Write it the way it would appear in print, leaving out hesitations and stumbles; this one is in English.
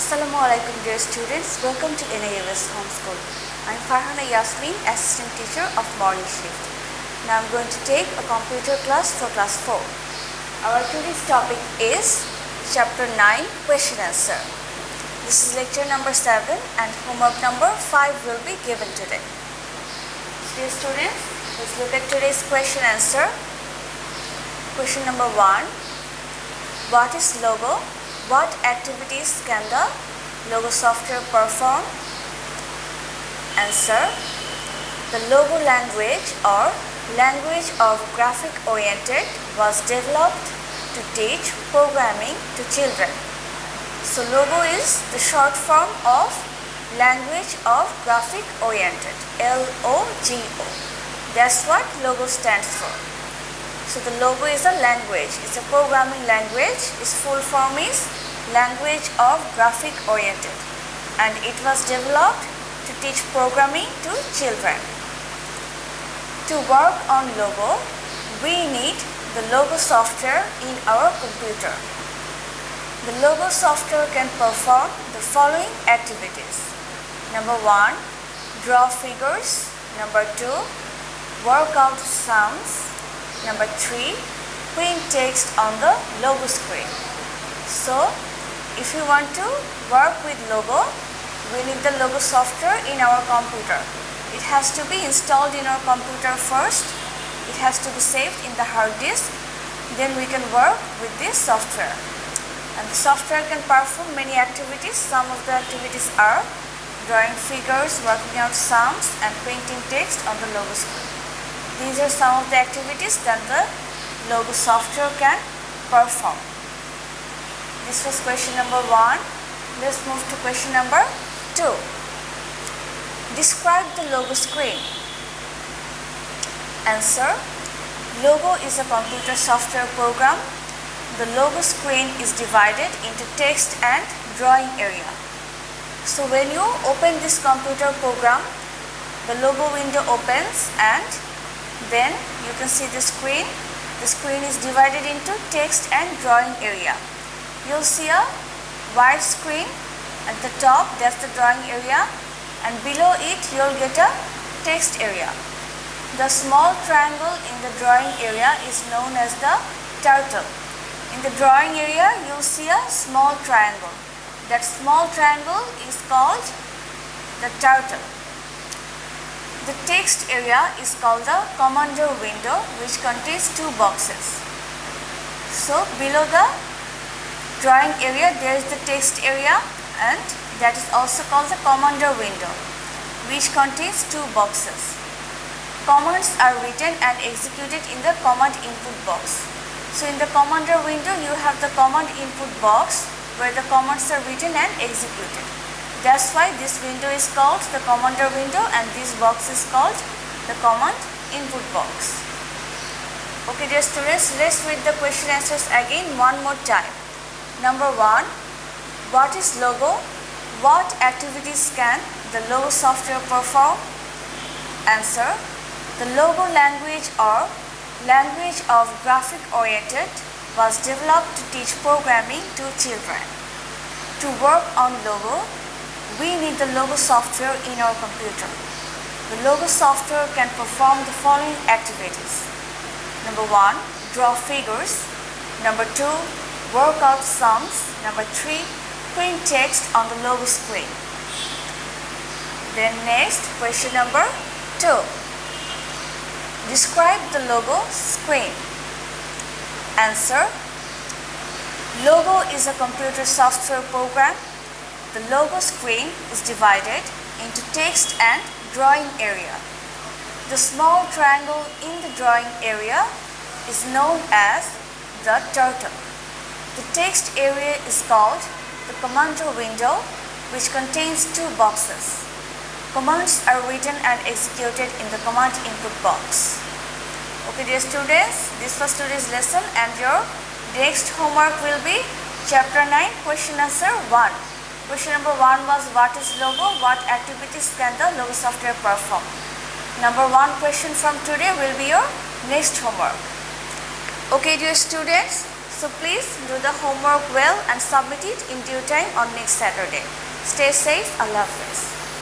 Assalamualaikum dear students, welcome to NAUS Homeschool. I am Farhana Yasmin, assistant teacher of morning shift. Now I am going to take a computer class for class 4. Our today's topic is Chapter 9 Question Answer. This is lecture number 7 and homework number 5 will be given today. Dear students, let's look at today's question answer. Question number 1. What is logo? What activities can the logo software perform? Answer. The logo language or language of graphic oriented was developed to teach programming to children. So logo is the short form of language of graphic oriented, LOGO. That's what logo stands for. So the logo is a language, it's a programming language. Its full form is language of graphic oriented and it was developed to teach programming to children. To work on logo, we need the logo software in our computer. The logo software can perform the following activities. Number 1, draw figures. Number 2, work out sums. Number 3, print text on the logo screen. So, if you want to work with logo, we need the logo software in our computer. It has to be installed in our computer first. It has to be saved in the hard disk. Then we can work with this software. And the software can perform many activities. Some of the activities are drawing figures, working out sums, and printing text on the logo screen. These are some of the activities that the logo software can perform. This was question number 1. Let's move to question number 2. Describe the logo screen. Answer. Logo is a computer software program. The logo screen is divided into text and drawing area. So when you open this computer program, the logo window opens and then you can see the screen. The screen is divided into text and drawing area. You'll see a white screen at the top, that's the drawing area, and below it you'll get a text area. The small triangle in the drawing area is known as the turtle. In the drawing area you'll see a small triangle. That small triangle is called the turtle. The text area is called the commander window, which contains 2 boxes. So below the drawing area there is the text area and that is also called the commander window, which contains 2 boxes. Commands are written and executed in the command input box. So in the commander window you have the command input box where the commands are written and executed. That's why this window is called the commander window and this box is called the command input box. Okay dear students, let's read the question answers again one more time. Number 1, what is logo? What activities can the logo software perform? Answer. The logo language or language of graphic oriented was developed to teach programming to children. To work on logo, we need the logo software in our computer. The logo software can perform the following activities. Number 1, draw figures. Number 2, work out sums. Number 3, print text on the logo screen. Then next, question number 2. Describe the logo screen. Answer. Logo is a computer software program. The logo screen is divided into text and drawing area. The small triangle in the drawing area is known as the turtle. The text area is called the commander window, which contains 2 boxes. Commands are written and executed in the command input box. Okay dear students, this was today's lesson and your next homework will be Chapter 9 Question Answer 1. Question number 1 was what is logo? What activities can the logo software perform? Number 1 question from today will be your next homework. Okay dear students, So please do the homework well and submit it in due time on next Saturday. Stay safe. Allah Hafiz.